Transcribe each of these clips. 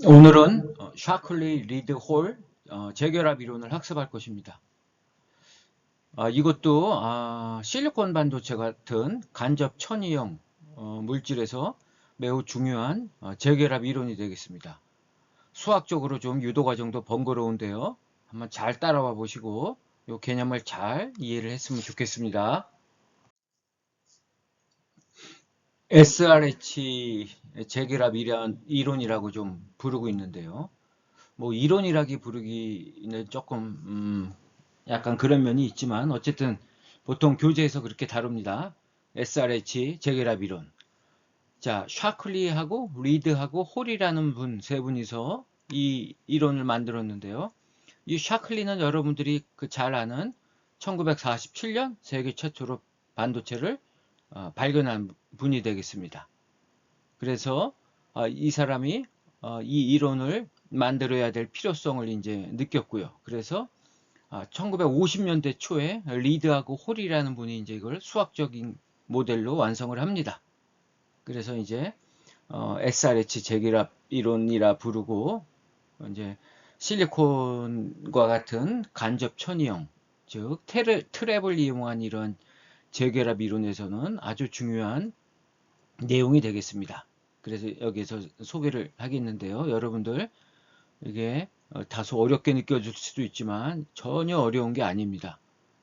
오늘은 샤클리 리드 홀 재결합 이론을 학습할 것입니다. 이것도 실리콘 반도체 같은 간접 천이형 물질에서 매우 중요한 재결합 이론이 되겠습니다. 수학적으로 좀 유도 과정도 번거로운데요. 한번 잘 따라와 보시고 이 개념을 잘 이해를 했으면 좋겠습니다. SRH 재결합 이론이라고 좀 부르고 있는데요. 뭐 이론이라기 부르기는 조금 약간 그런 면이 있지만 어쨌든 보통 교재에서 그렇게 다룹니다. SRH 재결합 이론. 자, 샤클리하고 리드하고 홀이라는 분 세 분이서 이 이론을 만들었는데요. 이 샤클리는 여러분들이 잘 아는 1947년 세계 최초로 반도체를 발견한 분이 되겠습니다. 그래서 이 사람이 이 이론을 만들어야 될 필요성을 이제 느꼈고요. 그래서 1950년대 초에 리드하고 홀이라는 분이 이제 이걸 수학적인 모델로 완성을 합니다. 그래서 이제 SRH 재결합 이론이라 부르고 이제 실리콘과 같은 간접 천이형, 즉 트랩을 이용한 이런 재결합 이론에서는 아주 중요한 내용이 되겠습니다. 그래서 여기서 소개를 하겠는데요. 여러분들 이게 다소 어렵게 느껴질 수도 있지만 전혀 어려운 게 아닙니다.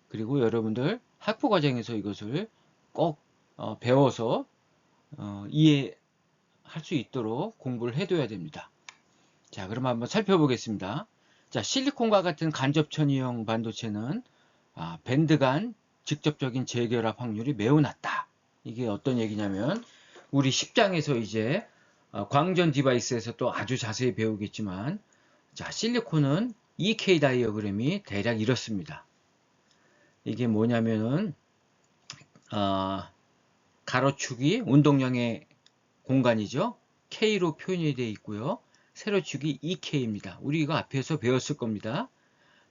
그리고 여러분들 학부 과정에서 이것을 꼭 배워서 이해할 수 있도록 공부를 해둬야 됩니다. 자, 그럼 한번 살펴보겠습니다. 자, 실리콘과 같은 간접천이형 반도체는 밴드 간 직접적인 재결합 확률이 매우 낮다. 이게 어떤 얘기냐면 우리 10장에서 이제 광전 디바이스에서 또 아주 자세히 배우겠지만, 자, 실리콘은 EK 다이어그램이 대략 이렇습니다. 이게 뭐냐면은 가로축이 운동량의 공간이죠. K로 표현이 되어 있고요. 세로축이 EK입니다. 우리 이거 앞에서 배웠을 겁니다.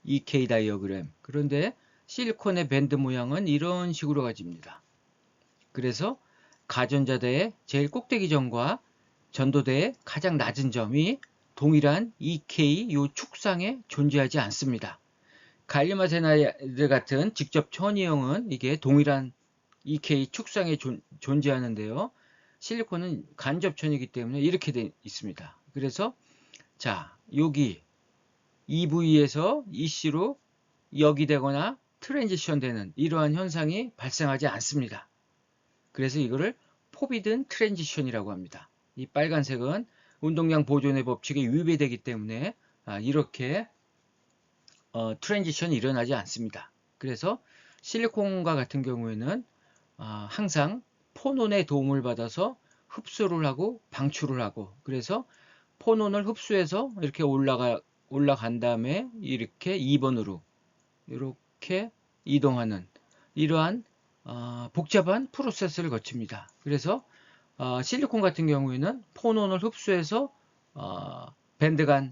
EK 다이어그램. 그런데 실리콘의 밴드 모양은 이런 식으로 가집니다. 그래서 가전자대의 제일 꼭대기 점과 전도대의 가장 낮은 점이 동일한 EK 요 축상에 존재하지 않습니다. 갈륨 아세나이드 같은 직접 천이형은 이게 동일한 EK 축상에 존재하는데요. 실리콘은 간접천이기 때문에 이렇게 되어 있습니다. 그래서 자, 여기 이 부위에서 EC로 역이되거나 트랜지션 되는 이러한 현상이 발생하지 않습니다. 그래서 이거를 포비든 트랜지션이라고 합니다. 이 빨간색은 운동량 보존의 법칙에 위배되기 때문에 이렇게 트랜지션이 일어나지 않습니다. 그래서 실리콘과 같은 경우에는 항상 포논의 도움을 받아서 흡수를 하고 방출을 하고, 그래서 포논을 흡수해서 이렇게 올라간 다음에 이렇게 2번으로 이렇게 이동하는 이러한 복잡한 프로세스를 거칩니다. 그래서 실리콘 같은 경우에는 포논을 흡수해서 밴드 간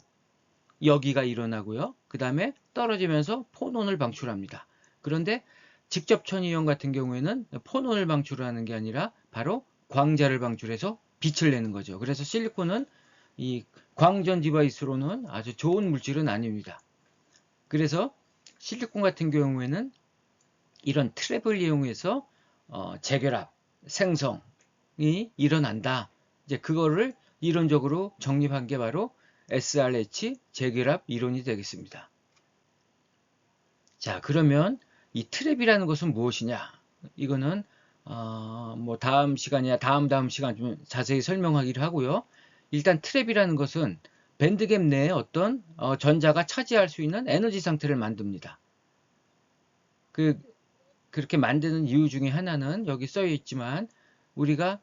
여기가 일어나고요. 그 다음에 떨어지면서 포논을 방출합니다. 그런데 직접 천이형 같은 경우에는 포논을 방출하는 게 아니라 바로 광자를 방출해서 빛을 내는 거죠. 그래서 실리콘은 이 광전 디바이스로는 아주 좋은 물질은 아닙니다. 그래서 실리콘 같은 경우에는 이런 트랩을 이용해서 재결합, 생성이 일어난다. 이제 그거를 이론적으로 정립한 게 바로 SRH 재결합 이론이 되겠습니다. 자, 그러면 이 트랩이라는 것은 무엇이냐? 이거는 뭐 다음 시간이나 다음 시간 좀 자세히 설명하기로 하고요. 일단 트랩이라는 것은 밴드갭 내에 어떤 전자가 차지할 수 있는 에너지 상태를 만듭니다. 그렇게 만드는 이유 중에 하나는 여기 써 있지만 우리가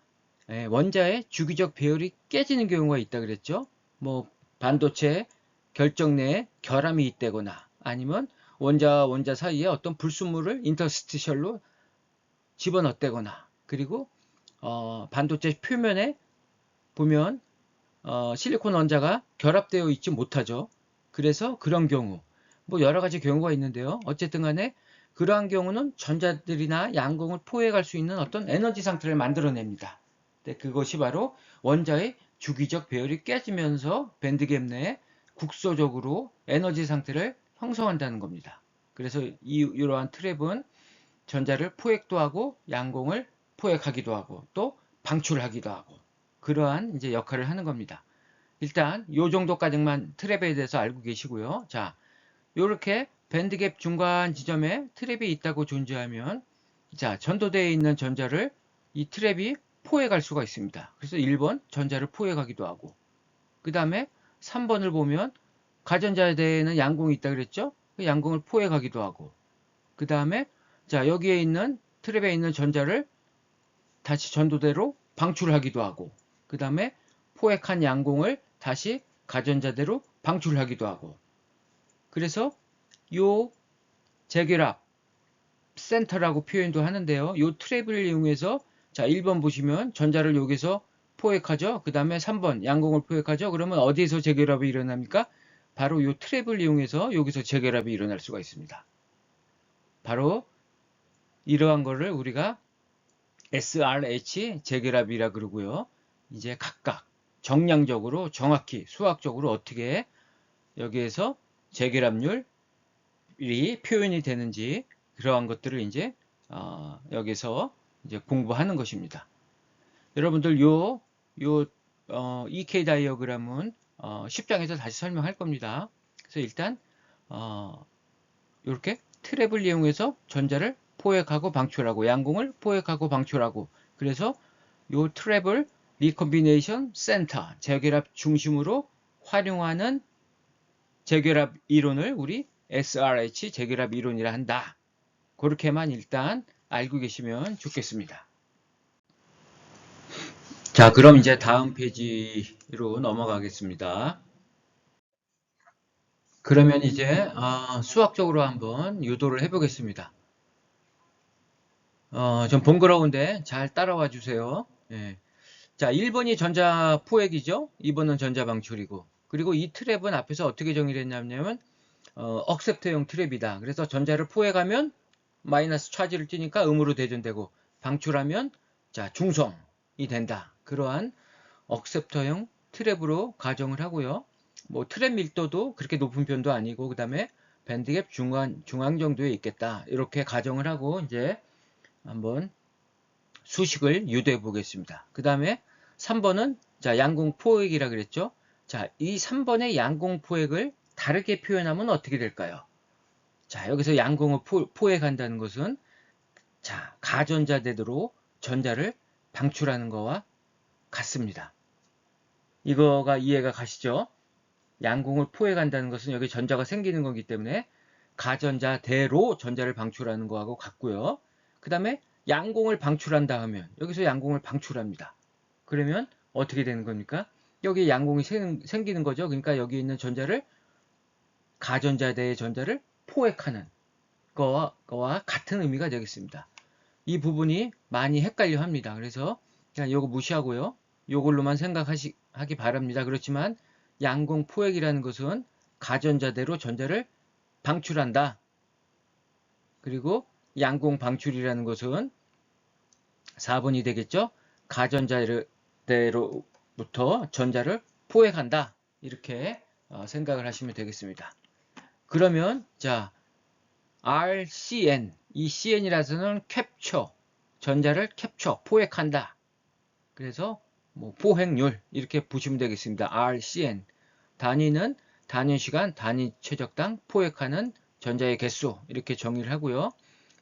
원자의 주기적 배열이 깨지는 경우가 있다 그랬죠. 뭐 반도체 결정 내에 결함이 있다거나 아니면 원자와 원자 사이에 어떤 불순물을 인터스티셜로 집어넣었다거나, 그리고 반도체 표면에 보면 실리콘 원자가 결합되어 있지 못하죠. 그래서 그런 경우 뭐 여러 가지 경우가 있는데요. 어쨌든 간에 그러한 경우는 전자들이나 양극을 포획할 수 있는 어떤 에너지 상태를 만들어냅니다. 그것이 바로 원자의 주기적 배열이 깨지면서 밴드갭 내에 국소적으로 에너지 상태를 형성한다는 겁니다. 그래서 이러한 트랩은 전자를 포획도 하고 양공을 포획하기도 하고 또 방출하기도 하고 그러한 이제 역할을 하는 겁니다. 일단 요 정도까지만 트랩에 대해서 알고 계시고요. 자, 요렇게 밴드갭 중간 지점에 트랩이 있다고 존재하면 자, 전도대에 있는 전자를 이 트랩이 포획할 수가 있습니다. 그래서 1번 전자를 포획하기도 하고 그 다음에 3번을 보면 가전자대에는 양공이 있다 그랬죠? 그 양공을 포획하기도 하고 그 다음에 자, 여기에 있는 트랩에 있는 전자를 다시 전도대로 방출하기도 하고 그 다음에 포획한 양공을 다시 가전자대로 방출하기도 하고 그래서 요 재결합 센터라고 표현도 하는데요. 요 트랩을 이용해서 자 1번 보시면 전자를 여기서 포획하죠. 그 다음에 3번 양공을 포획하죠. 그러면 어디에서 재결합이 일어납니까? 바로 요 트랩을 이용해서 여기서 재결합이 일어날 수가 있습니다. 바로 이러한 거를 우리가 SRH 재결합이라 그러고요. 이제 각각 정량적으로 정확히 수학적으로 어떻게 여기에서 재결합률이 표현이 되는지 그러한 것들을 이제 여기서 이제 공부하는 것입니다. 여러분들 EK 다이어그램은 10장에서 다시 설명할 겁니다. 그래서 일단 이렇게 트랩을 이용해서 전자를 포획하고 방출하고 양공을 포획하고 방출하고 그래서 이 트랩을 리컴비네이션 센터 재결합 중심으로 활용하는 재결합 이론을 우리 SRH 재결합 이론이라 한다. 그렇게만 일단 알고 계시면 좋겠습니다. 자, 그럼 이제 다음 페이지로 넘어가겠습니다. 그러면 이제 수학적으로 한번 유도를 해보겠습니다. 좀 번거로운데 잘 따라와 주세요. 예. 자, 1번이 전자 포획이죠. 2번은 전자 방출이고. 그리고 이 트랩은 앞에서 어떻게 정의를 했냐면 억셉터형 트랩이다. 그래서 전자를 포획하면 마이너스 차지를 띠니까 음으로 대전되고 방출하면 자, 중성이 된다. 그러한 억셉터형 트랩으로 가정을 하고요. 뭐 트랩 밀도도 그렇게 높은 편도 아니고 그다음에 밴드갭 중앙 정도에 있겠다. 이렇게 가정을 하고 이제 한번 수식을 유도해 보겠습니다. 그 다음에 3번은 자 양공 포획이라 그랬죠. 자, 이 3번의 양공 포획을 다르게 표현하면 어떻게 될까요? 자, 여기서 양공을 포획한다는 것은 자 가전자대로 전자를 방출하는 것과 같습니다. 이거가 이해가 가시죠? 양공을 포획한다는 것은 여기 전자가 생기는 거기 때문에 가전자대로 전자를 방출하는 거하고 같고요. 그 다음에 양공을 방출한다 하면 여기서 양공을 방출합니다. 그러면 어떻게 되는 겁니까? 여기 양공이 생기는 거죠. 그러니까 여기 있는 전자를 가전자대의 전자를 포획하는 거와 같은 의미가 되겠습니다. 이 부분이 많이 헷갈려 합니다. 그래서 그냥 이거 무시하고요. 이걸로만 생각하기 바랍니다. 그렇지만 양공 포획이라는 것은 가전자대로 전자를 방출한다. 그리고 양공 방출이라는 것은 4번이 되겠죠. 가전자대로부터 전자를 포획한다. 이렇게 생각을 하시면 되겠습니다. 그러면 자 RCN 이 CN이라서는 캡처 전자를 캡처 포획한다. 그래서 뭐 포획률 이렇게 보시면 되겠습니다. RCN 단위는 단위시간 단위최적당 포획하는 전자의 개수 이렇게 정의를 하고요.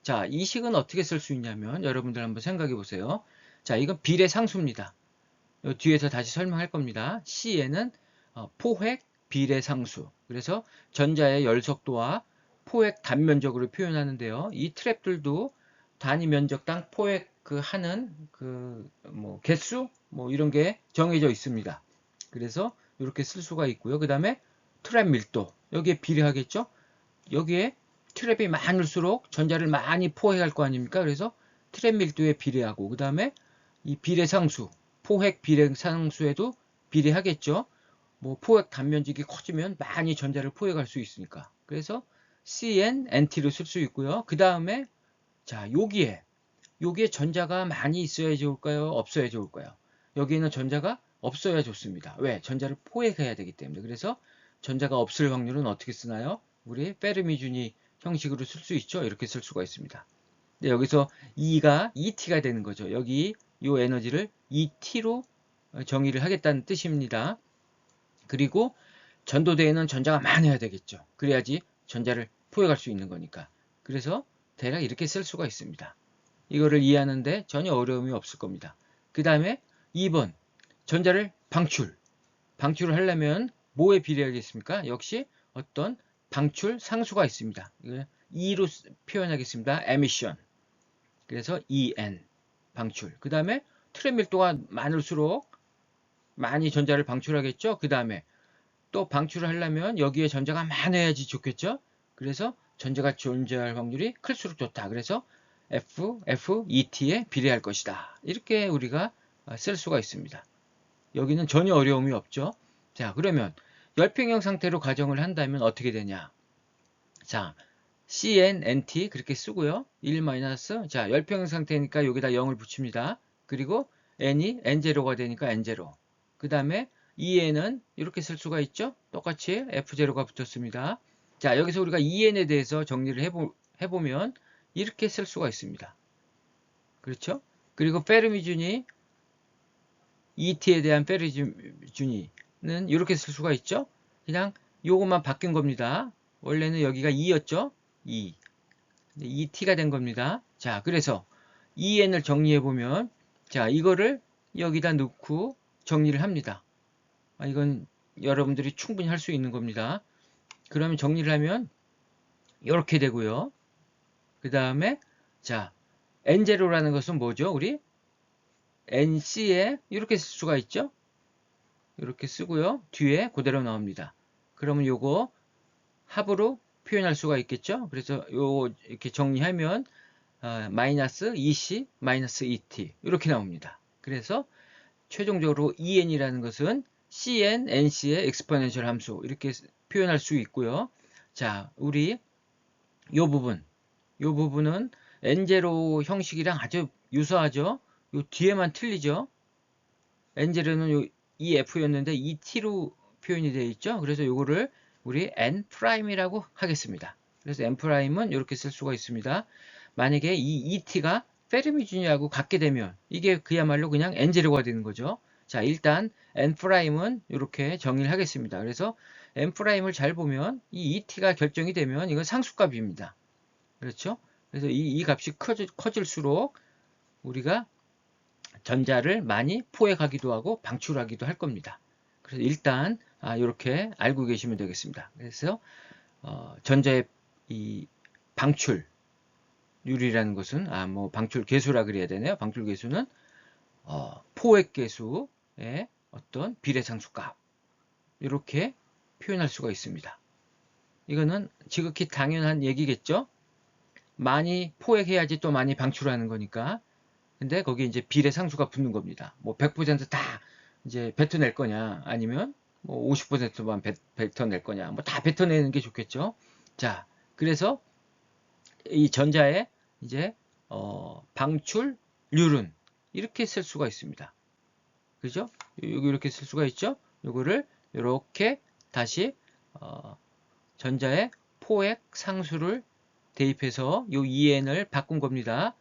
자, 이 식은 어떻게 쓸 수 있냐면 여러분들 한번 생각해 보세요. 자, 이건 비례상수입니다. 뒤에서 다시 설명할 겁니다. C에는 포획 비례상수. 그래서 전자의 열속도와 포획 단면적으로 표현하는데요. 이 트랩들도 단위 면적당 포획 하는 뭐 개수 뭐 이런 게 정해져 있습니다. 그래서 이렇게 쓸 수가 있고요. 그 다음에 트랩 밀도 여기에 비례하겠죠. 여기에 트랩이 많을수록 전자를 많이 포획할 거 아닙니까? 그래서 트랩 밀도에 비례하고 그 다음에 이 비례상수 포획 비례상수에도 비례하겠죠. 뭐 포획 단면적이 커지면 많이 전자를 포획할 수 있으니까. 그래서 CN, NT를 쓸 수 있고요. 그 다음에 자 여기에 전자가 많이 있어야 좋을까요? 없어야 좋을까요? 여기에는 전자가 없어야 좋습니다. 왜? 전자를 포획해야 되기 때문에. 그래서 전자가 없을 확률은 어떻게 쓰나요? 우리 페르미주니 형식으로 쓸 수 있죠. 이렇게 쓸 수가 있습니다. 근데 여기서 E가 ET가 되는 거죠. 여기 이 에너지를 ET로 정의를 하겠다는 뜻입니다. 그리고 전도대에는 전자가 많아야 되겠죠. 그래야지 전자를 포획할 수 있는 거니까. 그래서 대략 이렇게 쓸 수가 있습니다. 이거를 이해하는데 전혀 어려움이 없을 겁니다. 그 다음에 2번 전자를 방출을 하려면 뭐에 비례하겠습니까? 역시 어떤 방출 상수가 있습니다. E로 표현하겠습니다. emission. 그래서 EN 방출. 그 다음에 틀의 밀도가 많을수록 많이 전자를 방출하겠죠. 그 다음에 또 방출을 하려면 여기에 전자가 많아야지 좋겠죠. 그래서 전자가 존재할 확률이 클수록 좋다. 그래서 FET에 비례할 것이다. 이렇게 우리가 쓸 수가 있습니다. 여기는 전혀 어려움이 없죠. 자, 그러면 열평형 상태로 가정을 한다면 어떻게 되냐? 자, CNNT 그렇게 쓰고요. 1 마이너스. 자, 열평형 상태니까 여기다 0을 붙입니다. 그리고 N이 N0가 되니까 N0. 그 다음에 EN은 이렇게 쓸 수가 있죠. 똑같이 F0가 붙었습니다. 자, 여기서 우리가 EN에 대해서 정리를 해보면 이렇게 쓸 수가 있습니다. 그렇죠? 그리고 페르미주니 ET에 대한 페르미주니는 이렇게 쓸 수가 있죠. 그냥 요것만 바뀐 겁니다. 원래는 여기가 2였죠. 2. ET가 된 겁니다. 자, 그래서 EN을 정리해보면, 자, 이거를 여기다 넣고 정리를 합니다. 이건 여러분들이 충분히 할 수 있는 겁니다. 그러면 정리를 하면, 이렇게 되고요. 그 다음에, 자, N0라는 것은 뭐죠? 우리 NC에 이렇게 쓸 수가 있죠? 이렇게 쓰고요. 뒤에 그대로 나옵니다. 그러면 요거 합으로 표현할 수가 있겠죠? 그래서 요 이렇게 정리하면 마이너스 EC 마이너스 ET 이렇게 나옵니다. 그래서 최종적으로 EN이라는 것은 CN, NC의 엑스포넨셜 함수 이렇게 표현할 수 있고요. 자, 우리 요 부분은 N0 형식이랑 아주 유사하죠? 요 뒤에만 틀리죠? N0는 요 EF였는데 ET로 표현이 되어 있죠? 그래서 요거를 우리 N'이라고 하겠습니다. 그래서 N'은 이렇게 쓸 수가 있습니다. 만약에 이 ET가 페르미주니하고 같게 되면 이게 그야말로 그냥 N0가 되는 거죠. 자, 일단 N'은 이렇게 정의를 하겠습니다. 그래서 N'을 잘 보면 이 ET가 결정이 되면 이건 상수값입니다. 그렇죠? 그래서 이 값이 커질수록 우리가 전자를 많이 포획하기도 하고 방출하기도 할 겁니다. 그래서 일단 이렇게 알고 계시면 되겠습니다. 그래서 전자의 이 방출률이라는 것은 뭐 방출 계수라 그래야 되네요. 방출 계수는 포획 계수의 어떤 비례상수값 이렇게 표현할 수가 있습니다. 이거는 지극히 당연한 얘기겠죠. 많이 포획해야지 또 많이 방출하는 거니까. 근데 거기에 이제 비례상수가 붙는 겁니다. 뭐 100%다 이제 뱉어낼 거냐, 아니면 뭐 50%만 뱉어낼 거냐, 뭐 다 뱉어내는 게 좋겠죠. 자, 그래서 이 전자의 이제 방출률은 이렇게 쓸 수가 있습니다. 그죠? 여기 이렇게 쓸 수가 있죠. 요거를 이렇게 다시 전자의 포획 상수를 대입해서 요 EN을 바꾼 겁니다.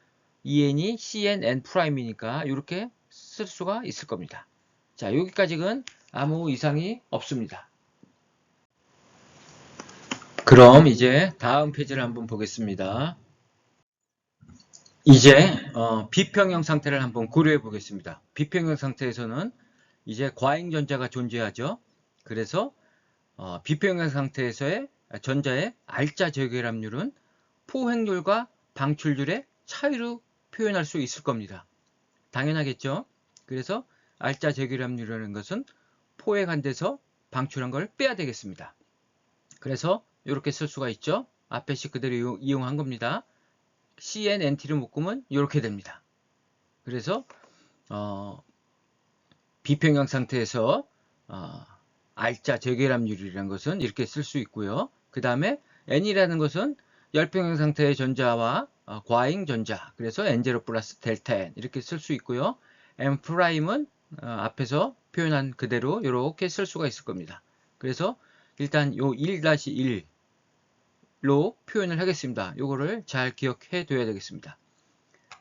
EN이 CN,N'이니까 이렇게 쓸 수가 있을 겁니다. 자, 여기까지는 아무 이상이 없습니다. 그럼 이제 다음 페이지를 한번 보겠습니다. 이제 비평형 상태를 한번 고려해 보겠습니다. 비평형 상태에서는 이제 과잉전자가 존재하죠. 그래서 비평형 상태에서의 전자의 알짜 저결합률은 포획률과 방출률의 차이로 표현할 수 있을 겁니다. 당연하겠죠. 그래서 알짜 저결합률이라는 것은 포획한 데서 방출한 걸 빼야 되겠습니다. 그래서 이렇게 쓸 수가 있죠. 앞에 식 그대로 이용한 겁니다. CNNT를 묶으면 이렇게 됩니다. 그래서 비평형 상태에서 알짜 저결합률이라는 것은 이렇게 쓸 수 있고요. 그 다음에 N이라는 것은 열평형 상태의 전자와 과잉 전자, 그래서 N0 플러스 델타 N 이렇게 쓸 수 있고요. M'은 앞에서 표현한 그대로 이렇게 쓸 수가 있을 겁니다. 그래서 일단 요 1-1로 표현을 하겠습니다. 요거를 잘 기억해 둬야 되겠습니다.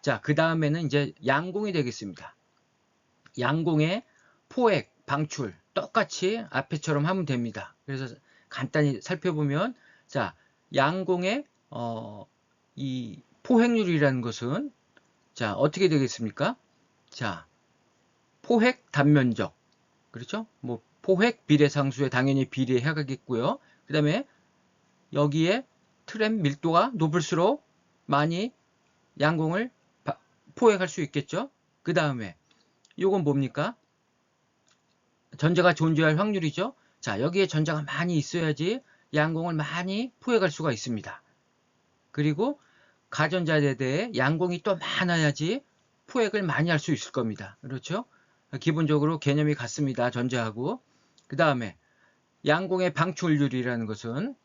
자, 그 다음에는 이제 양공이 되겠습니다. 양공의 포획, 방출 똑같이 앞에처럼 하면 됩니다. 그래서 간단히 살펴보면, 자, 양공의 이 포획률이라는 것은, 자, 어떻게 되겠습니까? 자, 포획 단면적, 그렇죠? 뭐 포획 비례상수에 당연히 비례해야겠고요. 그 다음에 여기에 트램 밀도가 높을수록 많이 양공을 포획할 수 있겠죠. 그 다음에 이건 뭡니까? 전자가 존재할 확률이죠. 자, 여기에 전자가 많이 있어야지 양공을 많이 포획할 수가 있습니다. 그리고 가전자에 대해 양공이 또 많아야지 포획을 많이 할 수 있을 겁니다. 그렇죠? 기본적으로 개념이 같습니다. 전자하고. 그 다음에 양공의 방출률이라는 것은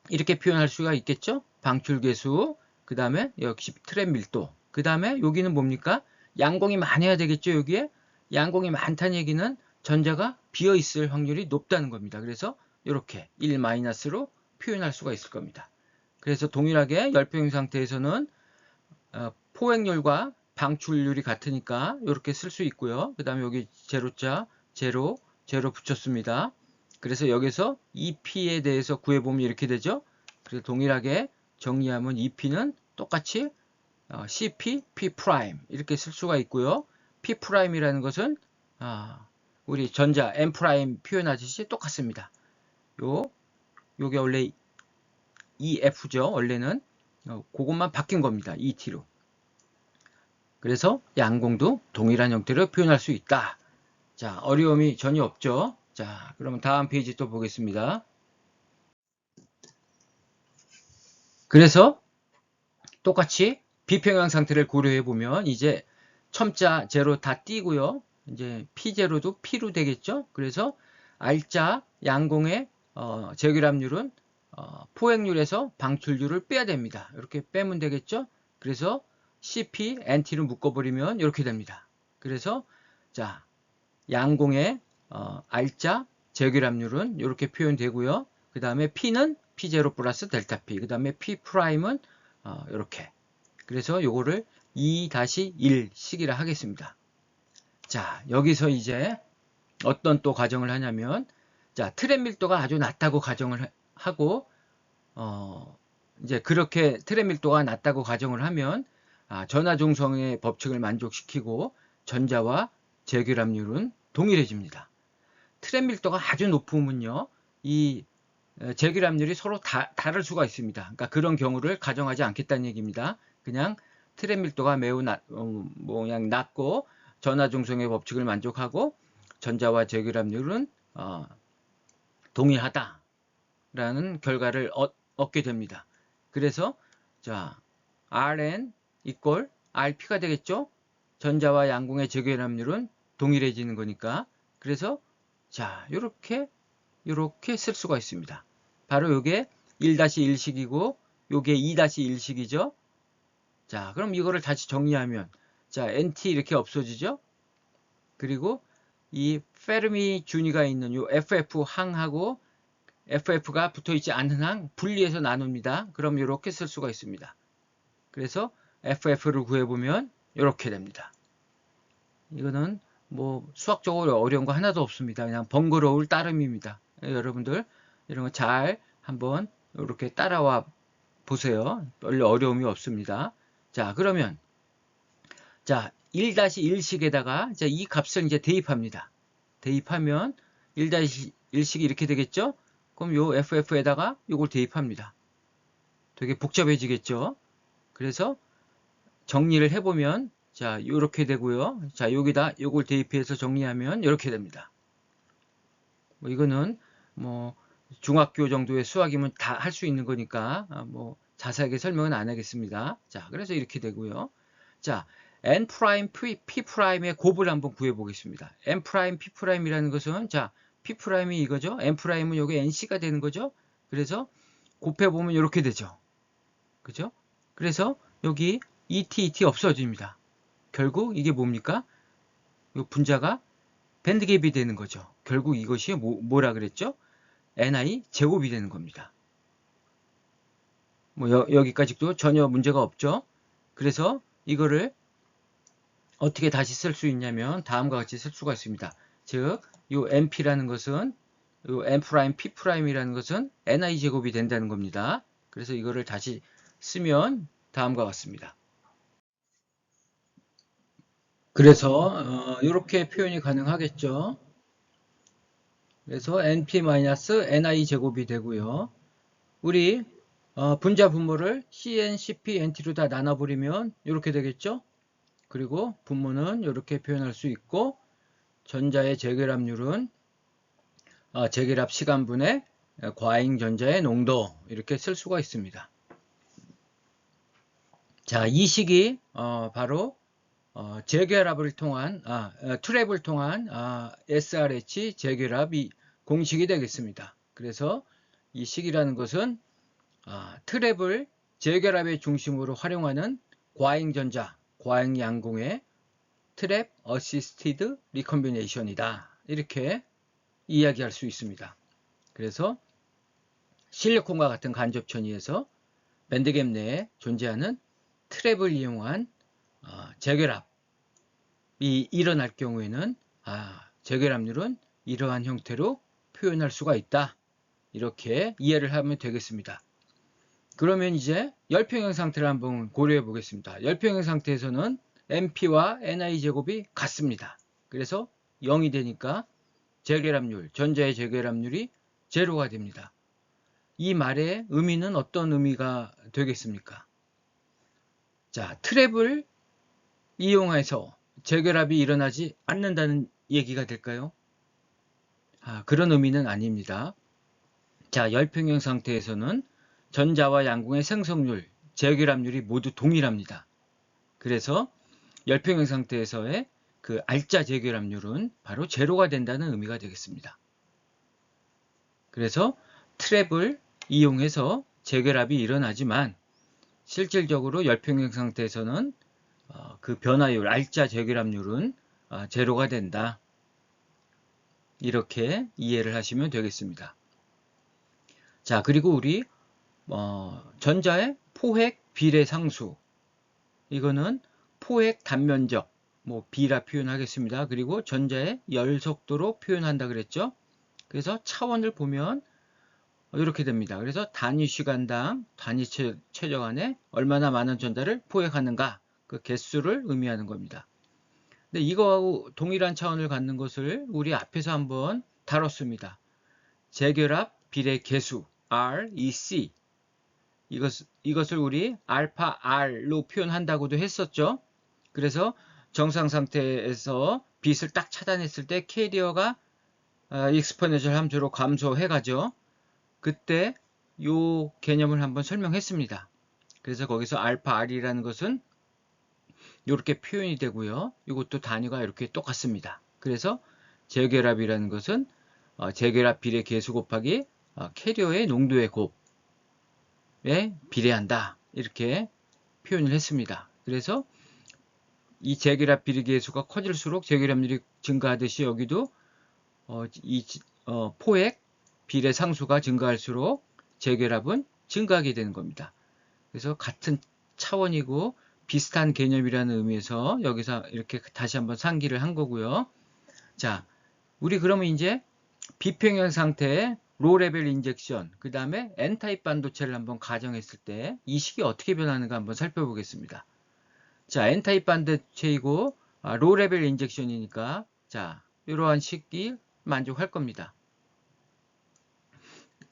이렇게 표현할 수가 있겠죠? 방출계수, 그 다음에 역시 트램 밀도, 그 다음에 여기는 뭡니까? 양공이 많아야 되겠죠? 여기에 양공이 많다는 얘기는 전자가 비어 있을 확률이 높다는 겁니다. 그래서 이렇게 1-로 표현할 수가 있을 겁니다. 그래서 동일하게 열평형 상태에서는 포획률과 방출률이 같으니까 이렇게 쓸 수 있고요. 그 다음에 여기 제로자, 제로 붙였습니다. 그래서 여기서 EP에 대해서 구해보면 이렇게 되죠. 그래서 동일하게 정리하면 EP는 똑같이 CP, P' 이렇게 쓸 수가 있고요. P'이라는 것은 우리 전자 N' 표현하듯이 똑같습니다. 요게 원래 EF죠. 원래는 그것만 바뀐 겁니다. ET로. 그래서 양공도 동일한 형태로 표현할 수 있다. 자, 어려움이 전혀 없죠. 자, 그러면 다음 페이지 또 보겠습니다. 그래서 똑같이 비평형 상태를 고려해 보면 이제 첨자 제로 다 띄고요. 이제 P0도 P로 되겠죠. 그래서 R자 양공의 제결합률은 포획률에서 방출률을 빼야 됩니다. 이렇게 빼면 되겠죠. 그래서 CP, NT로 묶어버리면 이렇게 됩니다. 그래서 자, 양공의 R자 제결합률은 이렇게 표현되고요. 그 다음에 P는 P0 플러스 델타 P, 그 다음에 P'은 이렇게. 그래서 요거를 2-1 식이라 하겠습니다. 자, 여기서 이제 어떤 또 가정을 하냐면, 자, 트램 밀도가 아주 낮다고 가정을 하고, 이제 그렇게 트램 밀도가 낮다고 가정을 하면, 전하중성의 법칙을 만족시키고 전자와 제결합률은 동일해집니다. 트램 밀도가 아주 높으면요, 이 제결합률이 서로 다를 수가 있습니다. 그러니까 그런 경우를 가정하지 않겠다는 얘기입니다. 그냥 트램 밀도가 매우 그냥 낮고 전하중성의 법칙을 만족하고 전자와 제결합률은 동일하다라는 결과를 얻게 됩니다. 그래서 자, Rn 이꼴 Rp가 되겠죠? 전자와 양공의 제결합률은 동일해지는 거니까. 그래서 자, 요렇게 쓸 수가 있습니다. 바로 요게 1-1식이고 요게 2-1식이죠. 자, 그럼 이거를 다시 정리하면 자, NT 이렇게 없어지죠. 그리고 이 페르미 준위가 있는 요 FF 항하고 FF가 붙어있지 않는 항 분리해서 나눕니다. 그럼 이렇게 쓸 수가 있습니다. 그래서 FF를 구해보면 이렇게 됩니다. 이거는 뭐 수학적으로 어려운 거 하나도 없습니다. 그냥 번거로울 따름입니다. 여러분들 이런 거 잘 한번 이렇게 따라와 보세요. 별로 어려움이 없습니다. 자, 그러면 자, 1-1식에다가 이 값을 이제 대입합니다. 대입하면 1-1식이 이렇게 되겠죠? 그럼 요 FF에다가 요걸 대입합니다. 되게 복잡해지겠죠? 그래서 정리를 해보면 자, 요렇게 되고요. 자, 여기다 요걸 대입해서 정리하면 이렇게 됩니다. 뭐 이거는 뭐 중학교 정도의 수학이면 다 할 수 있는 거니까 뭐 자세하게 설명은 안 하겠습니다. 자, 그래서 이렇게 되고요. 자, N' P'의 곱을 한번 구해 보겠습니다. N' P'이라는 것은 자, P'이 이거죠. N'은 여기 NC가 되는 거죠. 그래서 곱해 보면 이렇게 되죠. 그죠? 그래서 여기 ET 없어집니다. 결국 이게 뭡니까? 이 분자가 밴드갭이 되는 거죠. 결국 이것이 뭐라 그랬죠? ni 제곱이 되는 겁니다. 뭐 여기까지도 전혀 문제가 없죠. 그래서 이거를 어떻게 다시 쓸 수 있냐면 다음과 같이 쓸 수가 있습니다. 즉, 이 np라는 것은 이 n' p'이라는 것은 ni 제곱이 된다는 겁니다. 그래서 이거를 다시 쓰면 다음과 같습니다. 그래서 이렇게 표현이 가능하겠죠. 그래서 np-ni 제곱이 되고요. 우리 분자 분모를 cn, cp, nt로 다 나눠버리면 이렇게 되겠죠. 그리고 분모는 이렇게 표현할 수 있고 전자의 재결합률은 재결합 시간분의 과잉 전자의 농도 이렇게 쓸 수가 있습니다. 자, 이 식이 바로 재결합을 통한 트랩을 통한 SRH 재결합이 공식이 되겠습니다. 그래서 이 식이라는 것은 트랩을 재결합의 중심으로 활용하는 과잉 전자, 과잉 양공의 트랩 어시스티드 리컴비네이션이다. 이렇게 이야기할 수 있습니다. 그래서 실리콘과 같은 간접 천위에서 밴드갭 내에 존재하는 트랩을 이용한 재결합이 일어날 경우에는 재결합률은 이러한 형태로 표현할 수가 있다. 이렇게 이해를 하면 되겠습니다. 그러면 이제 열평형 상태를 한번 고려해 보겠습니다. 열평형 상태에서는 np와 ni 제곱이 같습니다. 그래서 0이 되니까 재결합률, 전자의 재결합률이 제로가 됩니다. 이 말의 의미는 어떤 의미가 되겠습니까? 자, 트랩을 이용해서 재결합이 일어나지 않는다는 얘기가 될까요? 그런 의미는 아닙니다. 자, 열평형 상태에서는 전자와 양공의 생성률, 재결합률이 모두 동일합니다. 그래서 열평형 상태에서의 그 알짜 재결합률은 바로 제로가 된다는 의미가 되겠습니다. 그래서 트랩을 이용해서 재결합이 일어나지만 실질적으로 열평형 상태에서는 그 변화율, 알짜 재결합률은 제로가 된다. 이렇게 이해를 하시면 되겠습니다. 자, 그리고 우리 전자의 포획 비례 상수, 이거는 포획 단면적, B라 표현하겠습니다. 그리고 전자의 열 속도로 표현한다 그랬죠. 그래서 차원을 보면 이렇게 됩니다. 그래서 단위 시간당 단위 최적 안에 얼마나 많은 전자를 포획하는가, 그 개수를 의미하는 겁니다. 근데 이거하고 동일한 차원을 갖는 것을 우리 앞에서 한번 다뤘습니다. 재결합 비례 개수 REC, 이것을 우리 알파 R로 표현한다고도 했었죠. 그래서 정상 상태에서 빛을 딱 차단했을 때 캐리어가 익스포넨셜 함수로 감소해가죠. 그때 이 개념을 한번 설명했습니다. 그래서 거기서 알파 R이라는 것은 이렇게 표현이 되고요. 이것도 단위가 이렇게 똑같습니다. 그래서 재결합이라는 것은 재결합 비례 개수 곱하기 캐리어의 농도의 곱에 비례한다. 이렇게 표현을 했습니다. 그래서 이 재결합 비례 개수가 커질수록 재결합률이 증가하듯이 여기도 포획 비례 상수가 증가할수록 재결합은 증가하게 되는 겁니다. 그래서 같은 차원이고 비슷한 개념이라는 의미에서 여기서 이렇게 다시 한번 상기를 한 거고요. 자, 우리 그러면 이제 비평형 상태의 로레벨 인젝션, 그 다음에 N타입 반도체를 한번 가정했을 때 이 식이 어떻게 변하는가 한번 살펴보겠습니다. 자, N타입 반도체이고 로레벨 인젝션이니까 자, 이러한 식이 만족할 겁니다.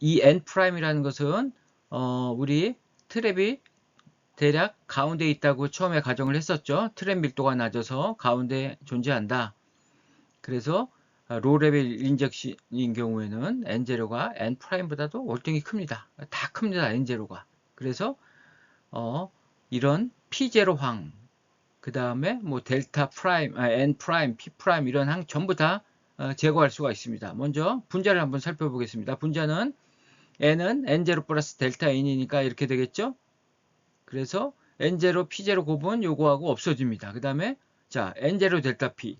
이 N'이라는 것은 우리 트랩이 대략 가운데 있다고 처음에 가정을 했었죠. 트랩 밀도가 낮아서 가운데 존재한다. 그래서 로레벨 인젝션인 경우에는 N0가 N'보다도 월등히 큽니다. 다 큽니다. N0가. 그래서 이런 P0항, 그 다음에 델타 프라임, N 프라임, P 프라임 이런 항 전부 다 제거할 수가 있습니다. 먼저 분자를 한번 살펴보겠습니다. 분자는 N은 N0 플러스 델타 N이니까 이렇게 되겠죠? 그래서 N0, P0 곱은 요거하고 없어집니다. 그 다음에 자, N0 델타 P,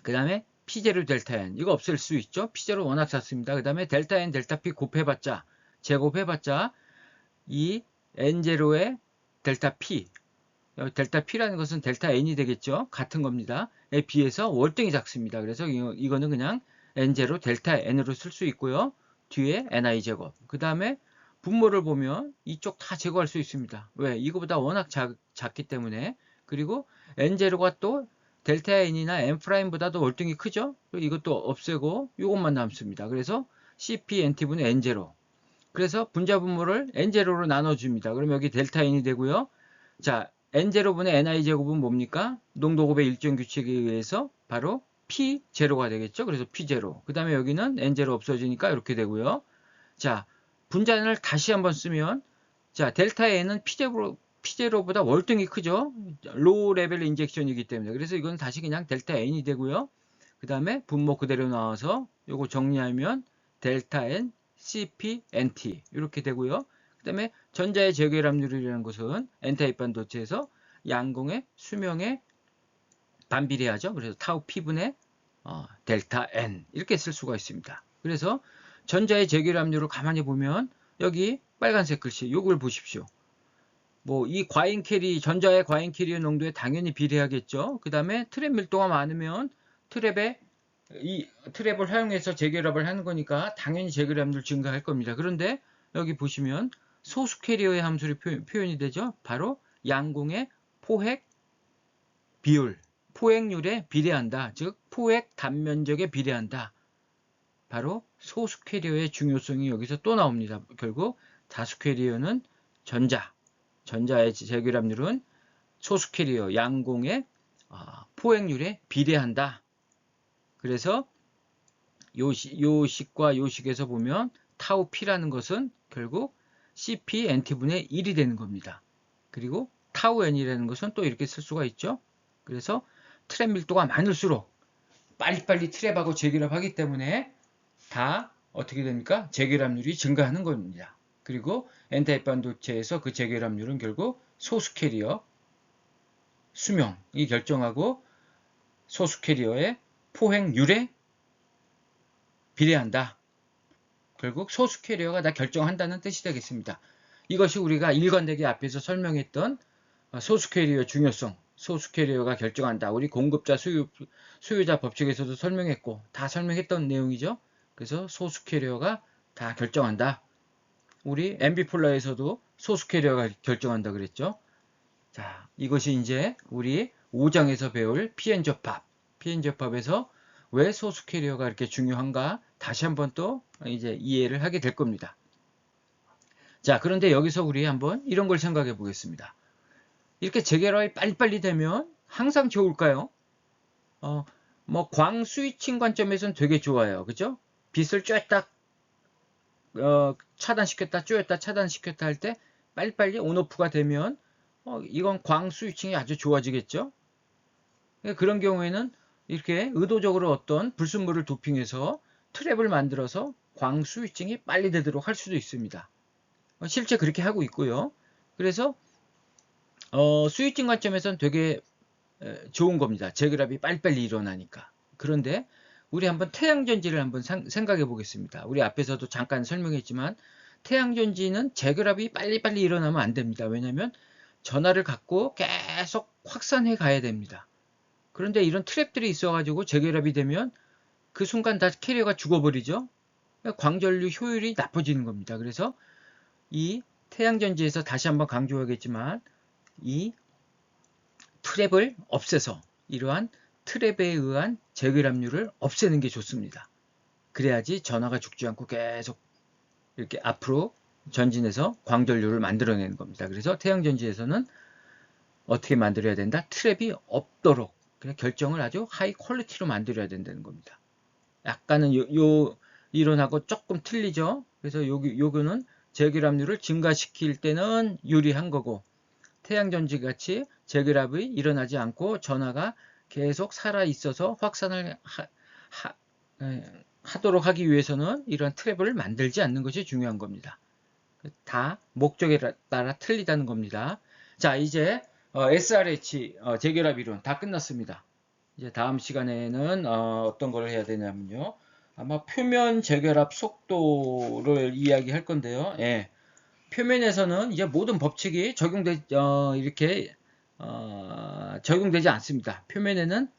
그 다음에 P0 델타 N 이거 없앨 수 있죠. P0 워낙 작습니다. 그 다음에 델타 N 델타 P 곱해봤자 제곱해봤자 이 N0의 델타 P 델타 P라는 것은 델타 N이 되겠죠. 같은 겁니다. 에 비해서 월등히 작습니다. 그래서 이거는 그냥 N0 델타 N으로 쓸 수 있고요. 뒤에 Ni 제곱. 그 다음에 분모를 보면 이쪽 다 제거할 수 있습니다. 왜? 이거보다 워낙 작기 때문에. 그리고 N0가 또 델타 N이나 N'보다도 월등히 크죠? 이것도 없애고 이것만 남습니다. 그래서 CP NT분의 N0. 그래서 분자 분모를 N0로 나눠줍니다. 그럼 여기 델타 N이 되고요. 자, N0분의 Ni 제곱은 뭡니까? 농도곱의 일정 규칙에 의해서 바로 P0가 되겠죠? 그래서 P0. 그 다음에 여기는 N0 없어지니까 이렇게 되고요. 자, 분자를 다시 한번 쓰면, 자, 델타 N은 P0보다 월등히 크죠? 로우 레벨 인젝션이기 때문에. 그래서 이건 다시 그냥 델타 N이 되고요. 그 다음에 분모 그대로 나와서 요거 정리하면 델타 N, CP, NT 이렇게 되고요. 그 다음에 전자의 재결합률이라는 것은 N타입 반도체에서 양공의 수명에 반비례하죠. 그래서 타우 P분의 델타 N 이렇게 쓸 수가 있습니다. 그래서 전자의 재결합률을 가만히 보면 여기 빨간색 글씨 요걸 보십시오. 뭐 이 과잉 캐리 전자의 과잉 캐리어 농도에 당연히 비례하겠죠. 그 다음에 트랩 밀도가 많으면 트랩을 사용해서 재결합을 하는 거니까 당연히 재결합률 증가할 겁니다. 그런데 여기 보시면 소수 캐리어의 함수로 표현이 되죠. 바로 양공의 포획 비율, 포획률에 비례한다. 즉 포획 단면적에 비례한다. 바로 소수 캐리어의 중요성이 여기서 또 나옵니다. 결국 다수 캐리어는 전자의 재결합률은 소수 캐리어 양공의 포획률에 비례한다. 그래서 요 식과 요 식에서 보면 타우 P라는 것은 결국 CP NT분의 1이 되는 겁니다. 그리고 타우 N이라는 것은 또 이렇게 쓸 수가 있죠. 그래서 트랩 밀도가 많을수록 빨리빨리 트랩하고 재결합하기 때문에 다 어떻게 됩니까? 재결합률이 증가하는 겁니다. 그리고 N타입 반도체에서 그 재결합률은 결국 소수 캐리어 수명이 결정하고 소수 캐리어의 포획률에 비례한다. 결국 소수 캐리어가 다 결정한다는 뜻이 되겠습니다. 이것이 우리가 일관되게 앞에서 설명했던 소수 캐리어 중요성, 소수 캐리어가 결정한다. 우리 공급자 수요자 법칙에서도 설명했고 다 설명했던 내용이죠. 그래서 소수 캐리어가 다 결정한다. 우리 앰비폴라에서도 소수 캐리어가 결정한다 그랬죠. 자, 이것이 이제 우리 5장에서 배울 PN 접합. PN 접합에서 왜 소수 캐리어가 이렇게 중요한가 다시 한번 또 이제 이해를 하게 될 겁니다. 자, 그런데 여기서 우리 한번 이런 걸 생각해 보겠습니다. 이렇게 재결합이 빨리빨리 되면 항상 좋을까요? 뭐 광 스위칭 관점에서는 되게 좋아요. 그죠? 빛을 쬐딱 차단시켰다 쪼였다 차단시켰다 할 때 빨리빨리 온오프가 되면 이건 광 스위칭이 아주 좋아지겠죠? 그런 경우에는 이렇게 의도적으로 어떤 불순물을 도핑해서 트랩을 만들어서 광 스위칭이 빨리 되도록 할 수도 있습니다. 실제 그렇게 하고 있고요. 그래서 스위칭 관점에서는 되게 좋은 겁니다. 재결합이 빨리빨리 일어나니까. 그런데 우리 한번 태양전지를 한번 생각해 보겠습니다. 우리 앞에서도 잠깐 설명했지만 태양전지는 재결합이 빨리빨리 일어나면 안 됩니다. 왜냐하면 전하를 갖고 계속 확산해 가야 됩니다. 그런데 이런 트랩들이 있어가지고 재결합이 되면 그 순간 다 캐리어가 죽어버리죠. 광전류 효율이 나빠지는 겁니다. 그래서 이 태양전지에서 다시 한번 강조하겠지만 이 트랩을 없애서 이러한 트랩에 의한 재결합률을 없애는 게 좋습니다. 그래야지 전하가 죽지 않고 계속 이렇게 앞으로 전진해서 광전류를 만들어내는 겁니다. 그래서 태양전지에서는 어떻게 만들어야 된다? 트랩이 없도록 그냥 결정을 아주 하이 퀄리티로 만들어야 된다는 겁니다. 약간은 요 이론하고 조금 틀리죠. 그래서 요거는 재결합률을 증가시킬 때는 유리한 거고 태양전지 같이 재결합이 일어나지 않고 전하가 계속 살아 있어서 확산을 하도록 하기 위해서는 이런 트랩을 만들지 않는 것이 중요한 겁니다. 다 목적에 따라 틀리다는 겁니다. 자, 이제 SRH 재결합 이론 다 끝났습니다. 이제 다음 시간에는 어떤 걸 해야 되냐면요. 아마 표면 재결합 속도를 이야기할 건데요. 예. 표면에서는 이제 모든 법칙이 이렇게 적용되지 않습니다. 표면에는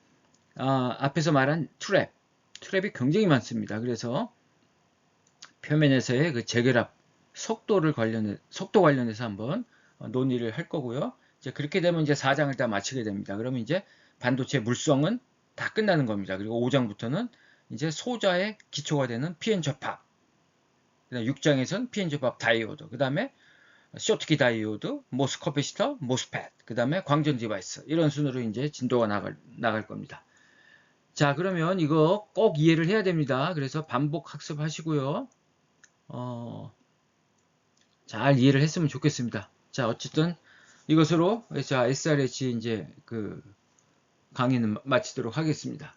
앞에서 말한 트랩이 굉장히 많습니다. 그래서 표면에서의 그 재결합 속도 관련해서 한번 논의를 할 거고요. 이제 그렇게 되면 이제 4장을 다 마치게 됩니다. 그러면 이제 반도체 물성은 다 끝나는 겁니다. 그리고 5장부터는 이제 소자의 기초가 되는 PN 접합, 그다음 6장에서는 PN 접합 다이오드, 그 다음에 쇼트키 다이오드, 모스 커피시터, 모스펫, 그 다음에 광전 디바이스, 이런 순으로 이제 진도가 나갈 겁니다. 자, 그러면 이거 꼭 이해를 해야 됩니다. 그래서 반복 학습하시고요. 잘 이해를 했으면 좋겠습니다. 자, 어쨌든 이것으로 자, SRH 이제 그 강의는 마치도록 하겠습니다.